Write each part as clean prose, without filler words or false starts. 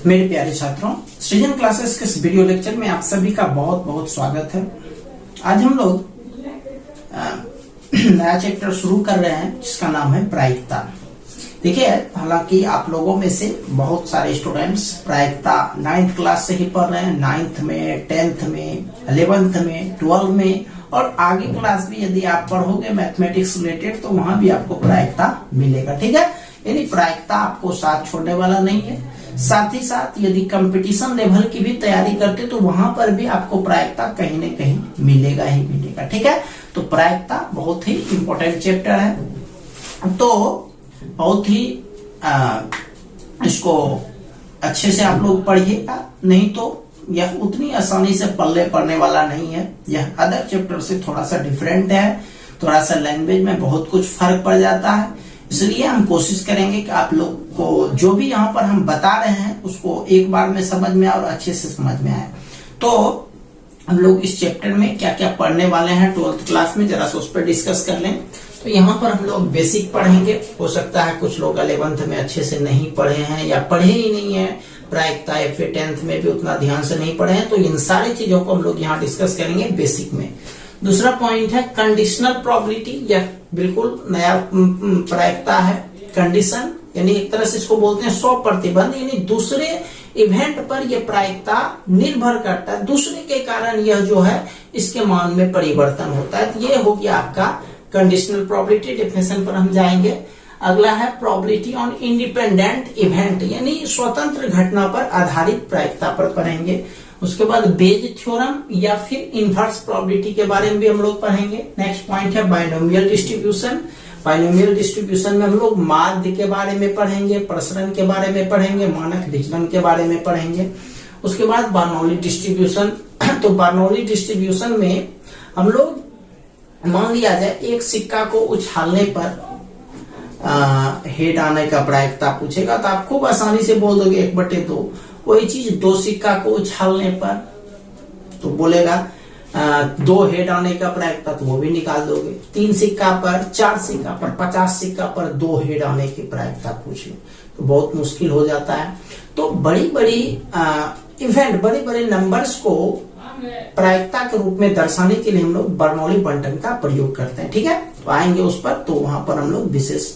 मेरे प्यारे छात्रों, सृजन क्लासेस के इस वीडियो लेक्चर में आप सभी का बहुत बहुत स्वागत है। आज हम लोग नया चैप्टर शुरू कर रहे हैं जिसका नाम है प्रायिकता। देखिए, हालांकि आप लोगों में से बहुत सारे स्टूडेंट्स प्रायिकता 9th क्लास से ही पढ़ रहे हैं, 9th में, 10th में, 11th में, 12 में और आगे क्लास भी यदि आप पढ़ोगे मैथमेटिक्स रिलेटेड तो वहां भी आपको प्रायिकता मिलेगा। ठीक है, यानी प्रायिकता आपको साथ छोड़ने वाला नहीं है। साथ ही साथ यदि कंपटीशन लेवल की भी तैयारी करते तो वहां पर भी आपको प्रायिकता कहीं न कहीं मिलेगा ही मिलेगा। ठीक है, तो प्रायिकता बहुत ही इंपॉर्टेंट चैप्टर है, तो बहुत ही इसको अच्छे से आप लोग पढ़िएगा, नहीं तो यह उतनी आसानी से पढ़ने वाला नहीं है। यह अदर चैप्टर से थोड़ा सा डिफरेंट है, थोड़ा सा लैंग्वेज में बहुत कुछ फर्क पड़ जाता है। इसलिए हम कोशिश करेंगे कि आप लोग को जो भी यहाँ पर हम बता रहे हैं उसको एक बार में समझ में आए और अच्छे से समझ में आए। तो हम लोग इस चैप्टर में क्या क्या पढ़ने वाले हैं 12th क्लास में, जरा सा उस पर डिस्कस कर लें। तो यहाँ पर हम लोग बेसिक पढ़ेंगे। हो सकता है कुछ लोग 11th में अच्छे से नहीं पढ़े हैं या पढ़े ही नहीं है प्रायिकता, या फिर 10th में भी उतना ध्यान से नहीं पढ़े हैं, तो इन सारी चीजों को हम लोग यहाँ डिस्कस करेंगे बेसिक में। दूसरा पॉइंट है कंडीशनल प्रोबेबिलिटी। यह बिल्कुल नया प्रायिकता है। कंडीशन यानी एक तरह से इसको बोलते हैं 100 प्रतिबंध, यानी दूसरे इवेंट पर यह प्रायिकता निर्भर करता है, दूसरे के कारण यह जो है इसके मान में परिवर्तन होता है। तो ये हो गया आपका कंडीशनल प्रोबेबिलिटी। डेफिनेशन पर हम जाएंगे। अगला है प्रोबेबिलिटी ऑन इंडिपेंडेंट इवेंट, यानी स्वतंत्र घटना पर आधारित प्रायिकता पर पढ़ेंगे। उसके बाद बेज थ्योरम या फिर इनवर्स प्रोबेबिलिटी के बारे में भी हम लोग पढ़ेंगे। नेक्स्ट पॉइंट है बाइनोमियल डिस्ट्रीब्यूशन। बाइनोमियल डिस्ट्रीब्यूशन में हम लोग माध्य के बारे में पढ़ेंगे, प्रसरण के बारे में पढ़ेंगे, मानक विचलन के बारे में पढ़ेंगे। उसके बाद बर्नौली डिस्ट्रीब्यूशन। तो बर्नौली डिस्ट्रीब्यूशन में हम लोग मान लिया जाए एक सिक्का को उछालने पर हेड आने का प्रायिकता पूछेगा तो आप खूब आसानी से बोल दोगे 1/2। कोई चीज 2 सिक्का को उछालने पर तो बोलेगा 2 हेड आने का प्रायिकता, तो वो भी निकाल दोगे। 3 सिक्का पर, 4 सिक्का पर, 50 सिक्का पर 2 हेड आने की प्रायिकता पूछे तो बहुत मुश्किल हो जाता है। तो बड़ी बड़ी इवेंट, बड़े बड़े नंबर्स को प्रायिकता के रूप में दर्शाने के लिए हम लोग बर्नौली बंटन का प्रयोग करते हैं। ठीक है, तो आएंगे उस पर, तो वहां पर हम लोग विशेष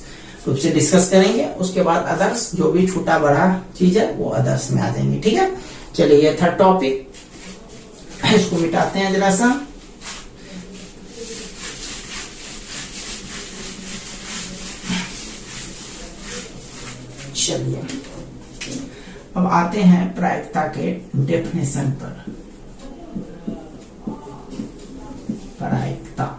रूप से डिस्कस करेंगे। उसके बाद अदर्स जो भी छोटा बड़ा चीज है वो अदर्स में आ जाएंगे। ठीक है, चलिए ये था टॉपिक, इसको मिटाते हैं जरा सा। चलिए अब आते हैं प्रायिकता के डेफिनेशन पर। प्रायिकता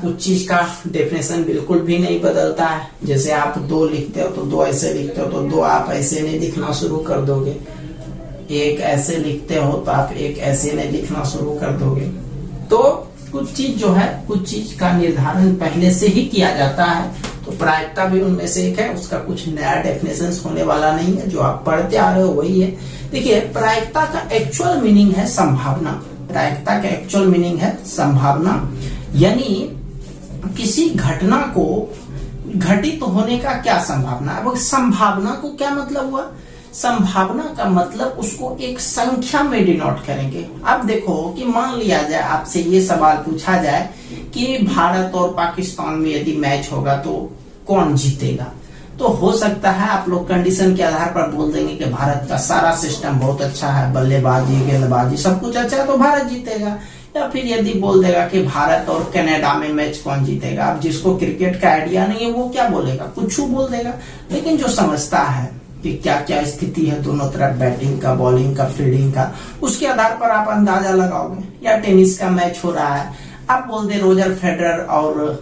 कुछ चीज का डेफिनेशन बिल्कुल भी नहीं बदलता है। जैसे आप 2 लिखते हो तो 2 ऐसे लिखते हो, तो 2 आप ऐसे नहीं लिखना शुरू कर दोगे। 1 ऐसे लिखते हो तो आप 1 ऐसे नहीं लिखना शुरू कर दोगे। तो कुछ चीज जो है, कुछ चीज का निर्धारण पहले से ही किया जाता है। तो प्रायिकता भी उनमें से एक है, उसका कुछ नया डेफिनेशन होने वाला नहीं है, जो आप पढ़ते आ रहे हो वही है। देखिए, प्रायिकता का एक्चुअल मीनिंग है संभावना। प्रायिकता का एक्चुअल मीनिंग है संभावना, यानी किसी घटना को घटित होने का क्या संभावना है। अब संभावना को क्या मतलब हुआ? संभावना का मतलब उसको एक संख्या में डिनोट करेंगे। अब देखो कि मान लिया जाए आपसे ये सवाल पूछा जाए कि भारत और पाकिस्तान में यदि मैच होगा तो कौन जीतेगा, तो हो सकता है आप लोग कंडीशन के आधार पर बोल देंगे कि भारत का सारा सिस्टम बहुत अच्छा है, बल्लेबाजी, गेंदबाजी सब कुछ अच्छा है तो भारत जीतेगा। या फिर यदि बोल देगा कि भारत और कनाडा में मैच कौन जीतेगा, अब जिसको क्रिकेट का आइडिया नहीं है वो क्या बोलेगा, कुछ बोल देगा। लेकिन जो समझता है कि क्या क्या स्थिति है दोनों तरफ, बैटिंग का, बॉलिंग का, फील्डिंग का, उसके आधार पर आप अंदाजा लगाओगे। या टेनिस का मैच हो रहा है, आप बोल दे रोजर फेडरर और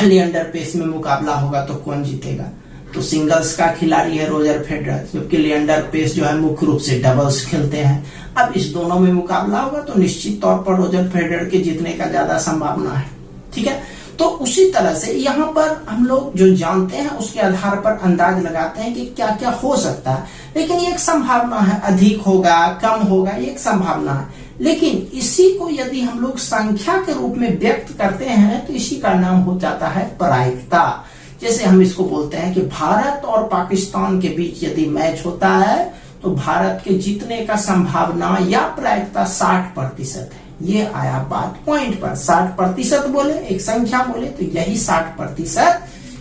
लिएंडर पेस में मुकाबला होगा तो कौन जीतेगा, तो सिंगल्स का खिलाड़ी है रोजर फेडरर, जबकि लिएंडर पेस जो है मुख्य रूप से डबल्स खेलते हैं। अब इस दोनों में मुकाबला होगा तो निश्चित तौर पर रोजर फेडरर के जीतने का ज्यादा संभावना है। ठीक है, तो उसी तरह से यहाँ पर हम लोग जो जानते हैं उसके आधार पर अंदाज लगाते हैं कि क्या क्या हो सकता है, लेकिन ये एक संभावना है, अधिक होगा कम होगा ये एक संभावना है। लेकिन इसी को यदि हम लोग संख्या के रूप में व्यक्त करते हैं तो इसी का नाम हो जाता है प्रायिकता। जैसे हम इसको बोलते हैं कि भारत और पाकिस्तान के बीच यदि मैच होता है तो भारत के जीतने का संभावना या प्रायिकता 60% है। ये आया बात पॉइंट पर, 60% बोले, एक संख्या बोले तो यही 60%,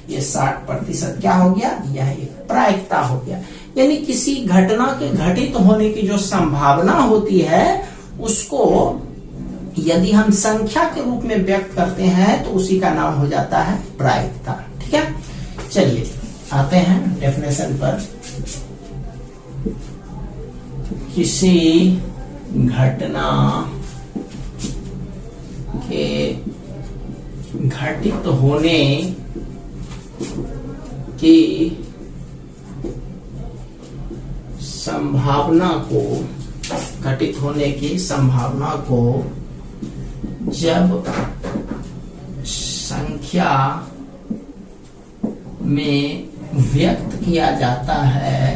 ये 60% क्या हो गया, यह एक प्रायिकता हो गया। यानी किसी घटना के घटित होने की जो संभावना होती है उसको यदि हम संख्या के रूप में व्यक्त करते हैं तो उसी का नाम हो जाता है प्रायिकता। ठीक है, चलिए आते हैं डेफिनेशन पर। किसी घटना के घटित होने की संभावना को, घटित होने की संभावना को जब संख्या में व्यक्त किया जाता है,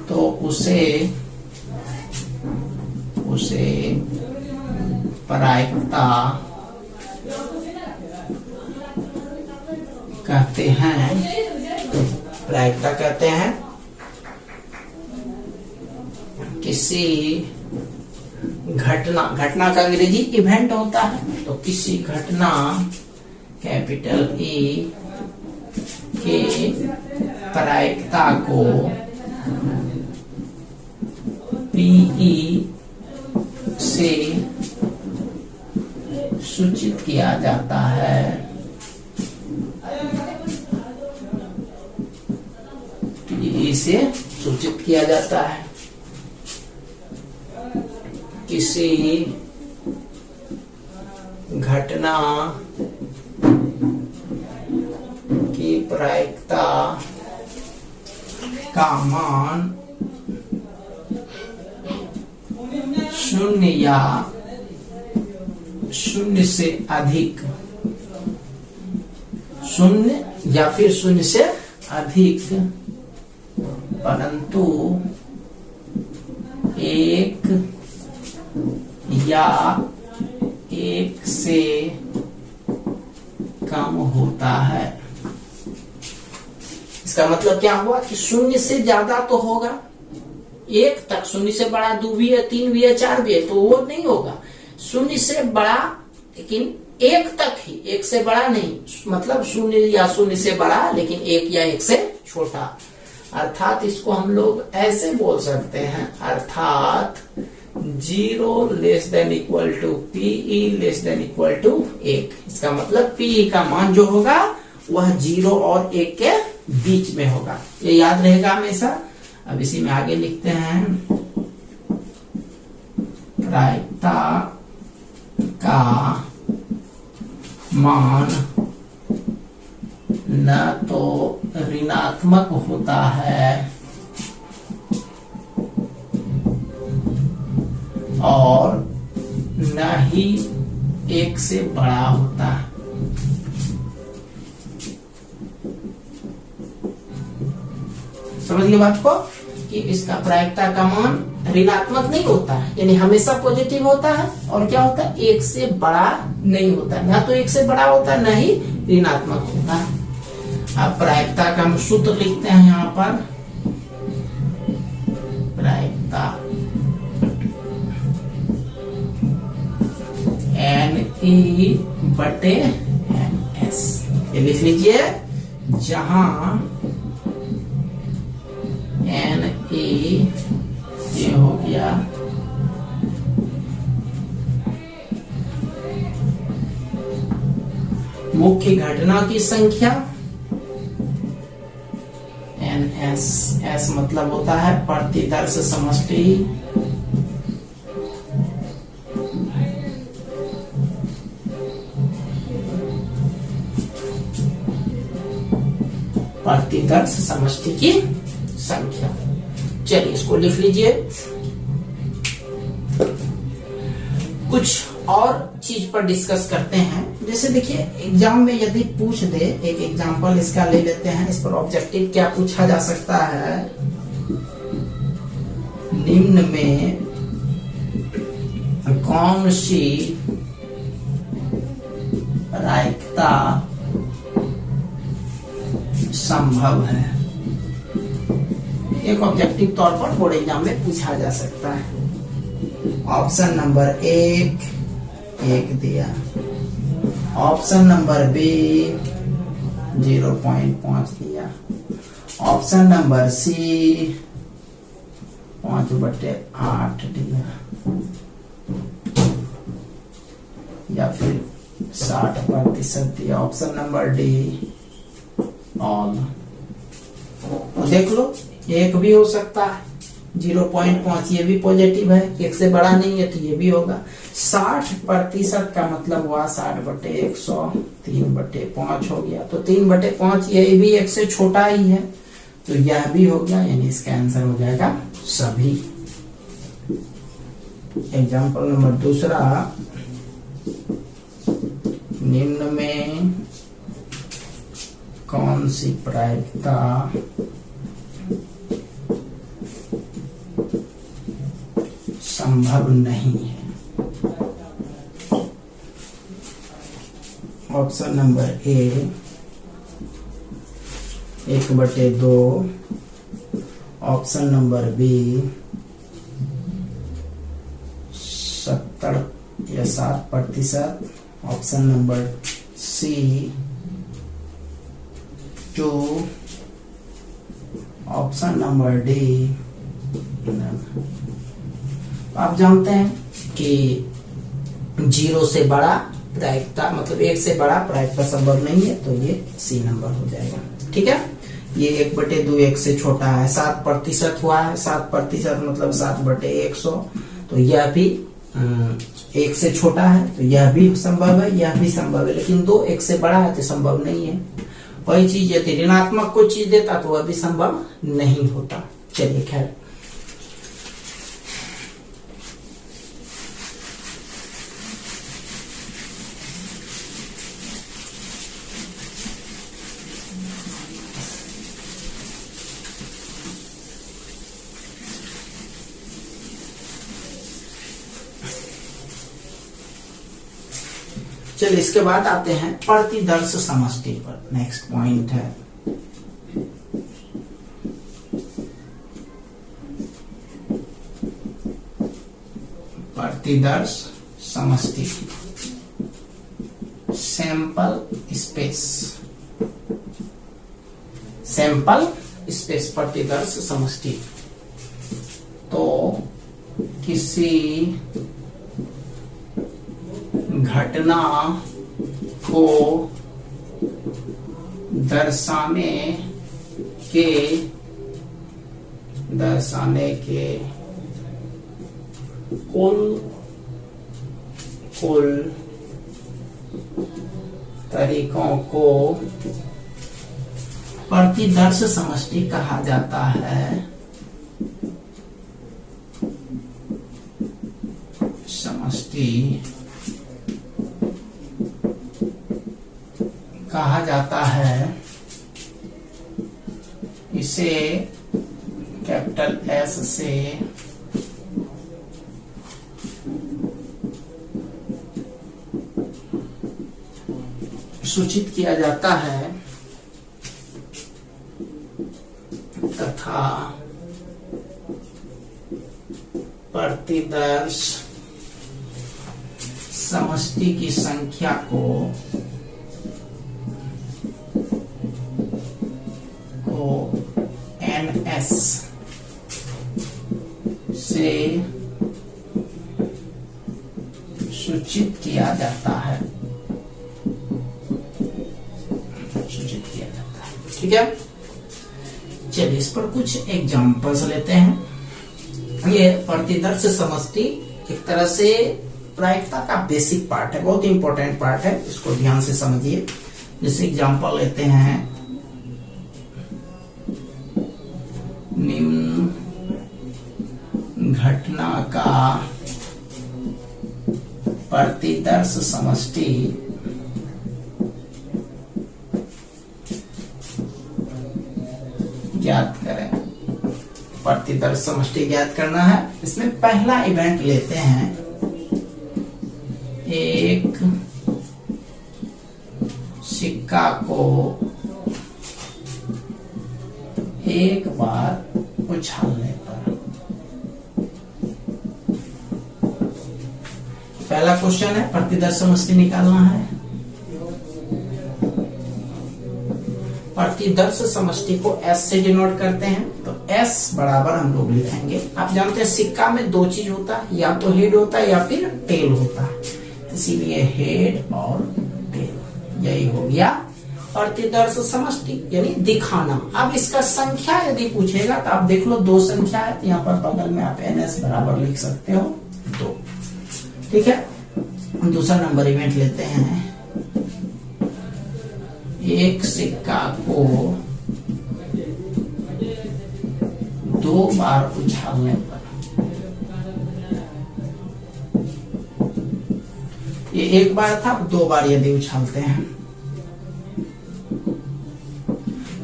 तो उसे प्रायिकता कहते हैं। प्रायिकता कहते हैं। किसी घटना का अंग्रेजी इवेंट होता है, तो किसी घटना कैपिटल ई के प्रायिकता को पीई से सूचित किया जाता है। पीई से सूचित किया जाता है। किसी घटना की प्रायिकता का मान 0 या 0 से अधिक, 0 या फिर 0 से अधिक, परंतु 1 या 1 से कम होता है। इसका मतलब क्या हुआ कि 0 से ज्यादा तो होगा, 1 तक, 0 से बड़ा 2 भी है, 3 भी है, 4 भी है, तो वो नहीं होगा। 0 से बड़ा लेकिन 1 तक ही, 1 से बड़ा नहीं, मतलब 0 या 0 से बड़ा लेकिन 1 या 1 से छोटा। अर्थात इसको हम लोग ऐसे बोल सकते हैं, अर्थात 0 less than equal to P E less than equal to 1। इसका मतलब पीई का मान जो होगा वह 0 और 1 के बीच में होगा। ये याद रहेगा हमेशा। अब इसी में आगे लिखते हैं, प्रायिकता का मान न तो ऋणात्मक होता है और न ही 1 से बड़ा होता है। समझ गए बात को, कि इसका प्रायिकता का मान ऋणात्मक नहीं होता है, यानी हमेशा पॉजिटिव होता है, और क्या होता है, 1 से बड़ा नहीं होता है, ना तो 1 से बड़ा होता है, न ही ऋणात्मक होता है। अब प्रायिकता का हम सूत्र लिखते हैं यहाँ पर, प्रायिकता NE/NS, ये लिख लीजिए, जहां NE ये हो गया मुख्य घटना की संख्या, NS, S मतलब होता है प्रतिदर्श समष्टि, प्रतिदर्श समष्टि की संख्या। चलिए इसको लिख लीजिए, और चीज पर डिस्कस करते हैं। जैसे देखिए एग्जाम में यदि पूछ दे, एक एग्जांपल इसका ले लेते हैं, इस पर ऑब्जेक्टिव क्या पूछा जा सकता है, निम्न में कौन सी प्रायिकता संभव है, एक ऑब्जेक्टिव तौर पर बोर्ड एग्जाम में पूछा जा सकता है। ऑप्शन नंबर एक दिया, ऑप्शन नंबर बी 0.5 दिया, ऑप्शन नंबर सी 5/8 दिया, या फिर 60% दिया, ऑप्शन नंबर डी ऑल। तो देख लो एक भी हो सकता है, 0.5 ये भी पॉजिटिव है, एक से बड़ा नहीं है तो ये भी होगा। 60% का मतलब हुआ 60/100, 3/5 हो गया, तो 3/5 ये भी एक से छोटा ही है, तो यह भी हो गया, यानी इसका आंसर हो जाएगा सभी। एग्जाम्पल नंबर दूसरा, निम्न में कौन सी प्रायिकता संभव नहीं है। Option number A 1/2, option number B 70 या 60%, option number C 2, option number D. आप जानते हैं कि 0 से बड़ा प्रायिकता मतलब 1 से बड़ा प्रायिकता संभव नहीं है, तो ये सी नंबर हो जाएगा। ठीक है, ये 1/2 1 से छोटा है, 7% हुआ है, 7% मतलब 7/100, तो यह भी 1 से छोटा है, तो यह भी संभव है, यह भी संभव है, लेकिन 2 1 से बड़ा है तो संभव नहीं है। वही चीज यदि ऋणात्मक कोई चीज देता तो वह भी संभव नहीं होता। चलिए खैर, चलिए इसके बाद आते हैं प्रतिदर्श समष्टि पर। नेक्स्ट पॉइंट है प्रतिदर्श समष्टि, सैंपल स्पेस, सैंपल स्पेस प्रतिदर्श समष्टि। तो किसी घटना को दर्शाने के कुल तरीकों को प्रतिदर्श समष्टि कहा जाता है। समष्टि कहा जाता है, इसे कैपिटल एस से सूचित किया जाता है तथा प्रतिदर्श समष्टि की संख्या को NS से सूचित किया जाता है, ठीक है। चलिए इस पर कुछ एग्जांपल्स लेते हैं। ये प्रतिदर्श समष्टि एक तरह से प्रायिकता का बेसिक पार्ट है, बहुत इंपॉर्टेंट पार्ट है, इसको ध्यान से समझिए। जैसे एग्जांपल लेते हैं, निम्न घटना का प्रतिदर्श समष्टि ज्ञात करें। प्रतिदर्श समष्टि ज्ञात करना है। इसमें पहला इवेंट लेते हैं, एक सिक्का को एक बार उछालने पर। पहला क्वेश्चन है, प्रतिदर्श समष्टि निकालना है। प्रतिदर्श समष्टि को S से डिनोट करते हैं, तो S बराबर हम लोग लिखेंगे। आप जानते हैं सिक्का में दो चीज होता है, या तो हेड होता है या फिर टेल होता है, इसीलिए हेड और टेल, यही हो गया प्रतिदर्श समष्टि यानी दिखाना। अब इसका संख्या यदि पूछेगा तो आप देख लो, दो संख्या है, तो यहाँ पर बगल में आप NS बराबर लिख सकते हो 2। ठीक है, दूसरा नंबर इवेंट लेते हैं, एक सिक्का को 2 बार उछालने पर। ये एक बार था, 2 बार यदि उछालते हैं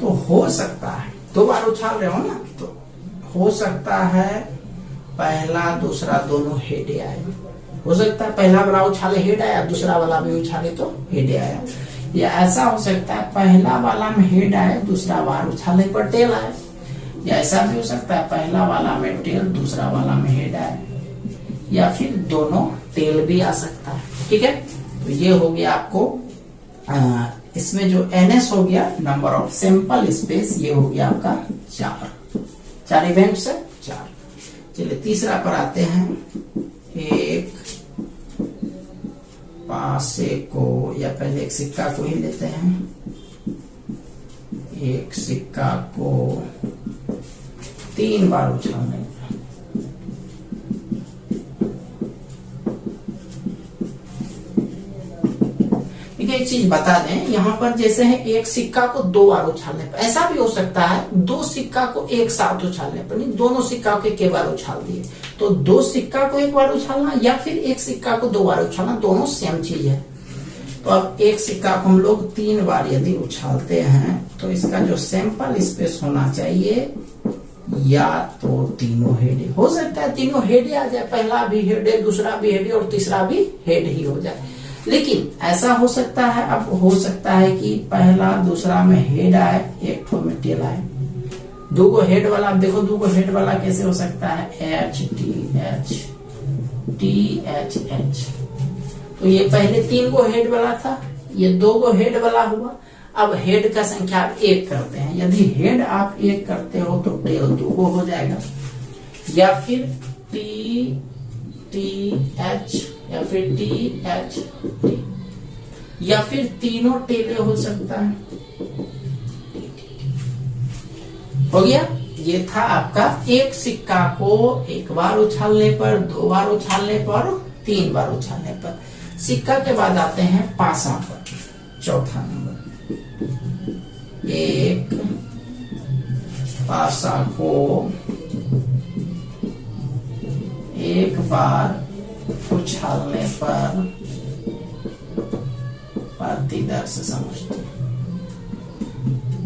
तो हो सकता है, 2 बार उछाल रहे हो ना, तो हो सकता है पहला दूसरा दोनों हेड आए। हो सकता है पहला वाला उछाले हेड आया, दूसरा वाला भी उछाले तो हेड आया, या ऐसा हो सकता है पहला वाला में हेड आए, दूसरा बार उछाले पर टेल आए, या ऐसा भी हो सकता है पहला वाला में टेल, दूसरा वाला में हेड आए, या फिर दोनों टेल भी आ सकता है। ठीक है, तो ये हो गया आपको इसमें जो NS हो गया, नंबर ऑफ सैंपल स्पेस, ये हो गया आपका 4 इवेंट्स है 4। चलिए तीसरा पर आते हैं, एक पासे को, या पहले एक सिक्का को ही लेते हैं, एक सिक्का को 3 बार उछालने। एक चीज बता दें, यहाँ पर जैसे है एक सिक्का को 2 बार उछालने पर, ऐसा भी हो सकता है 2 सिक्का को एक साथ उछालने पर, नहीं दोनों सिक्का को एक बार उछाल दिए, तो 2 सिक्का को एक बार उछालना या फिर एक सिक्का को 2 बार उछालना, दोनों सेम चीज है। तो अब एक सिक्का को हम लोग 3 बार यदि उछालते हैं, तो इसका जो सैंपल स्पेस होना चाहिए, या तो तीनों हेड, हो सकता है तीनों हेड आ जाए, पहला भी हेड है, दूसरा भी हेड है और तीसरा भी हेड ही हो जाए। लेकिन ऐसा हो सकता है, अब हो सकता है कि पहला दूसरा में हेड आए, एक ठो में टेल आए। 2 हेड वाला, आप देखो 2 हेड वाला कैसे हो सकता है, HTH THH। तो ये पहले 3 हेड वाला था, ये 2 हेड वाला हुआ। अब हेड का संख्या आप 1 करते हैं, यदि हेड आप 1 करते हो तो टेल 2 हो जाएगा, या फिर TH या फिर TH, या फिर तीनों टेले हो सकता है। हो गया, ये था आपका एक सिक्का को 1 बार उछालने पर, 2 बार उछालने पर, 3 बार उछालने पर। सिक्का के बाद आते हैं पासा पर, चौथा नंबर। एक पासा को 1 बार उछालने पर प्रतिदर्श समष्टि।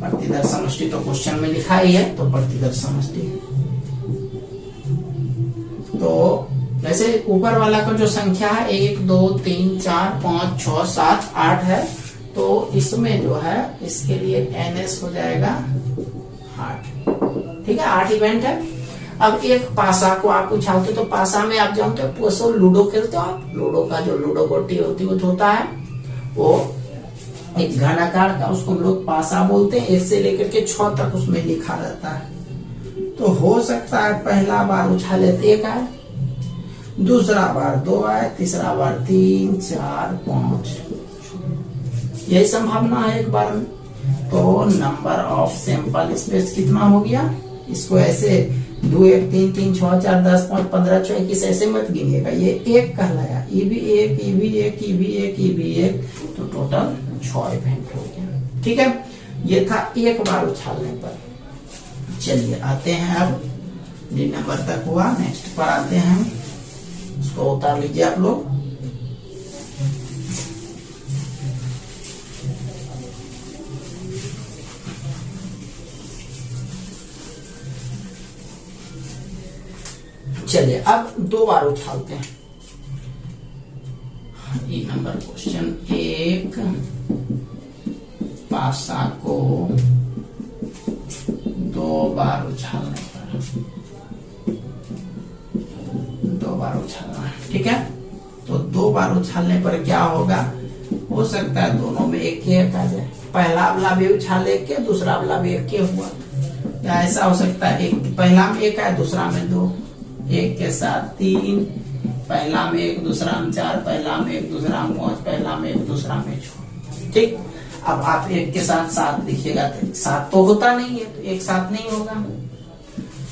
प्रतिदर्श समष्टि तो क्वेश्चन में लिखा ही है, तो प्रतिदर्श समष्टि। तो वैसे ऊपर वाला का जो संख्या है 1 2 3 4 5 6 7 8 है, तो इसमें जो है इसके लिए NS हो जाएगा 8। ठीक है, 8 इवेंट है। अब एक पासा को आप उछालते, तो पासा में आप जानते हो लूडो खेलते हो आप, लूडो का जो लूडो गोटी होती होता है, वो एक घनाकार का, उसको हम लोग पासा बोलते हैं। 1 से लेकर के 6 तक उसमें लिखा रहता है। तो हो सकता है पहला बार उछाले तो 1 आए, दूसरा बार 2 आए, तीसरा बार 3 4 5, यही संभावना है एक बार में। तो नंबर ऑफ सैंपल स्पेस कितना हो गया, इसको ऐसे 2 1 3 3 6 4 10 5 15 6 21 ऐसे मत गिनिएगा, ये 1 कहलाया, ये भी 1, ये भी 1, ये भी 1, ये भी 1, तो टोटल 6 इवेंट हो गया। ठीक है, ये था 1 बार उछालने पर। चलिए आते हैं अब, D नंबर तक हुआ, नेक्स्ट पर आते हैं, उसको उतार लीजिए आप लोग। चलिए अब 2 बार उछालते हैं। ये नंबर क्वेश्चन, एक पासा को 2 बार उछालने पर, 2 बार उछालना है, ठीक है। तो 2 बार उछालने पर क्या होगा, हो सकता है दोनों में एक आ जाए, पहला वाला भी उछाले के दूसरा वाला भी एक हुआ, या ऐसा हो सकता है एक पहला में 1 है दूसरा में 2, 1 के साथ 3, पहला में 1 दूसरा में 4, पहला में 1 दूसरा में 5, पहला में 1 दूसरा में 6, ठीक। अब आप 1 के साथ 7 लिखिएगा तो 7 तो होता नहीं है, तो 1 साथ नहीं होगा।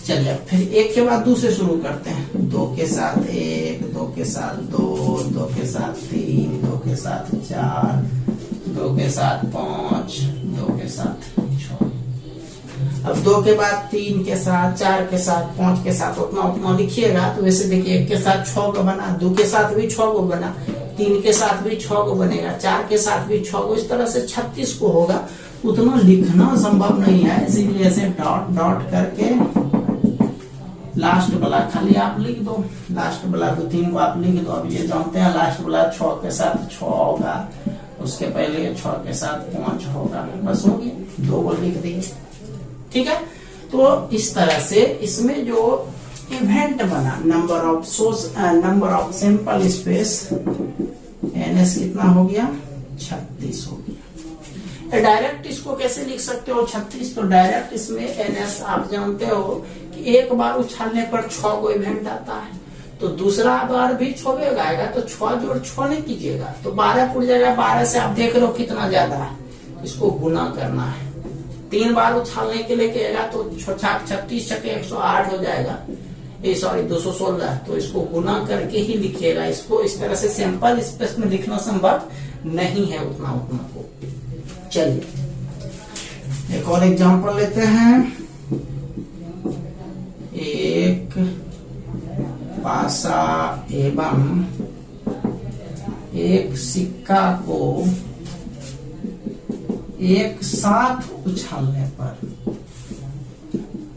चलिए फिर 1 के बाद 2 से शुरू करते हैं, 2 के साथ 1, 2 के साथ 2, 2 के साथ 3, 2 के साथ 4, 2 के साथ 5, 2 के साथ 6। अब 2 के बाद 3 के साथ, 4 के साथ, 5 के साथ उतना उतना लिखिएगा। तो वैसे देखिए 1 के साथ 6 को बना, 2 के साथ भी 6 को बना, 3 के साथ भी 6 को बनेगा, 4 के साथ भी 6 को, इस तरह से 36 को होगा। उतना लिखना संभव नहीं है, इसीलिए ऐसे डॉट डॉट करके लास्ट वाला खाली आप लिख दो, लास्ट वाला 2-3 को आप लिख दो। अब ये जानते हैं लास्ट वाला 6 के साथ 6 होगा, उसके पहले 6 के साथ 5 होगा, बस हो गया, 2 को लिख दिए, ठीक है। तो इस तरह से इसमें जो इवेंट बना, number of simple space NS कितना हो गया, 36 हो गया। डायरेक्ट इसको कैसे लिख सकते हो 36, तो डायरेक्ट इसमें NS आप जानते हो कि 1 बार उछालने पर 6 को इवेंट आता है, तो दूसरा बार भी 6 आएगा, तो 6 जोड़ 6 नहीं कीजिएगा तो 12 पुर जाएगा। 12 से आप देख रहे हो कितना ज्यादा है, इसको गुना करना है। 3 बार उछालने के लिए कहेगा तो 36 छके 108 हो जाएगा, ये सॉरी 216, तो इसको गुना करके ही लिखिएगा। इसको इस तरह से सिंपल स्पेस में लिखना संभव नहीं है उतना को। चलिए एक और एग्जांपल लेते हैं। एक पासा एवं एक सिक्का को एक साथ उछालने पर,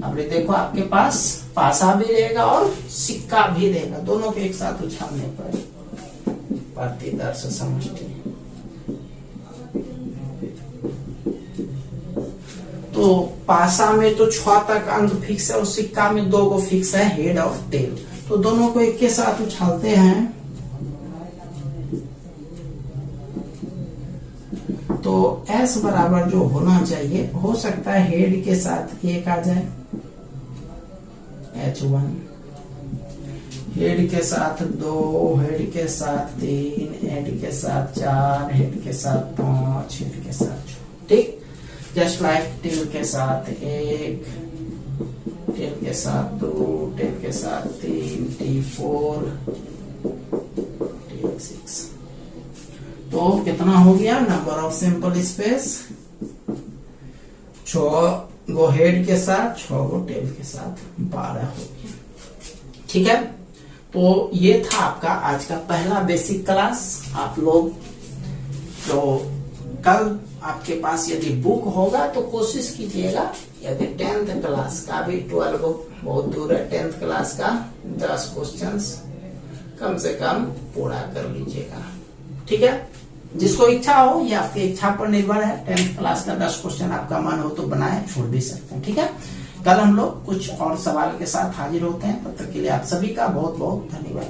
अब ये देखो आपके पास पासा भी रहेगा और सिक्का भी रहेगा, दोनों के एक साथ उछालने पर प्रतिदर्श समष्टि। तो पासा में तो 6 तक अंक फिक्स है और सिक्का में 2 को फिक्स है, हेड और टेल, तो दोनों को एक के साथ उछालते हैं। तो S बराबर जो होना चाहिए, हो सकता है हेड के साथ 1 आ जाए, H1, हेड के साथ 2, हेड के साथ 3, हेड के साथ 4, हेड के साथ 5, हेड के साथ 6, ठीक। जस्ट लाइक टेल के साथ 1, टेल के साथ 2, टेल के साथ 3, T4, T6। तो कितना हो गया number of simple space, 6 go head के साथ, 6 गो टेल के साथ, 12 हो गया, ठीक है। तो ये था आपका आज का पहला बेसिक क्लास। आप लोग तो कल आपके पास यदि बुक होगा तो कोशिश कीजिएगा, यदि 10th क्लास का भी 12 बुक बहुत दूर है, 10th क्लास का 10 क्वेश्चंस कम से कम पूरा कर लीजिएगा, ठीक है। जिसको इच्छा हो, ये आपकी इच्छा पर निर्भर है, 10th क्लास का 10 क्वेश्चन आपका मन हो तो बनाए, छोड़ भी सकते हैं, ठीक है। कल हम लोग कुछ और सवाल के साथ हाजिर होते हैं, तब तक के लिए आप सभी का बहुत बहुत धन्यवाद।